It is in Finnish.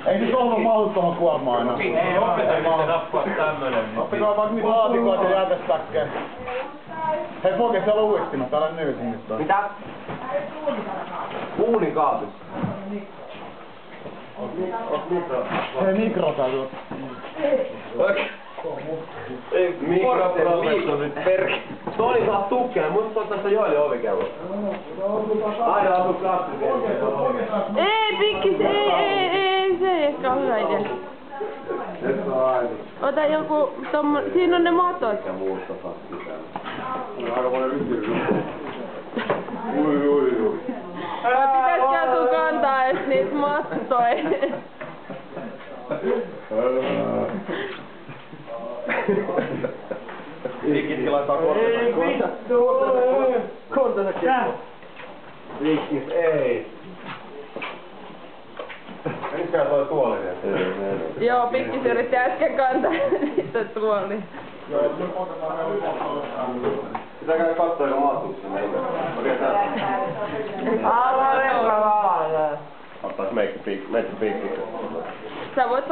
Ei nyt ole mahdottoman kuorma aina. Opettelin nappaa tämmönen. Oppikaa vaikka niitä laatikoita ja jäätästäkkeen. Hei Foke, siellä on uistimessa, älä nyysin nyt. Mitä? Uunikaapissa. Hei mikro täytyy. Ei, mikrofoni on nyt perke. Toni saa tukkeen, musta on tässä Joeli ovikello. Aina asu klassisen. Ei, Pikkis, ei, se ei ehkä ole hyvä idea. Nyt on aina. Ota joku tommonen, siinä on ne matot. Ja muusta saa sisään. On aika paljon yhtiöitä. Ui. Pitäisikö sun kantaa edes niitä mattoja? Viikki laittaa kontansa keppo. Viikkis, ei. Enskään toi tuoli vielä. Joo, Pikkis yritti äsken kantaa niitä tuoliin. Pitää käydä katsoa jo maatuksena. Okei, tää. Ottais meikki piikki. Sä voit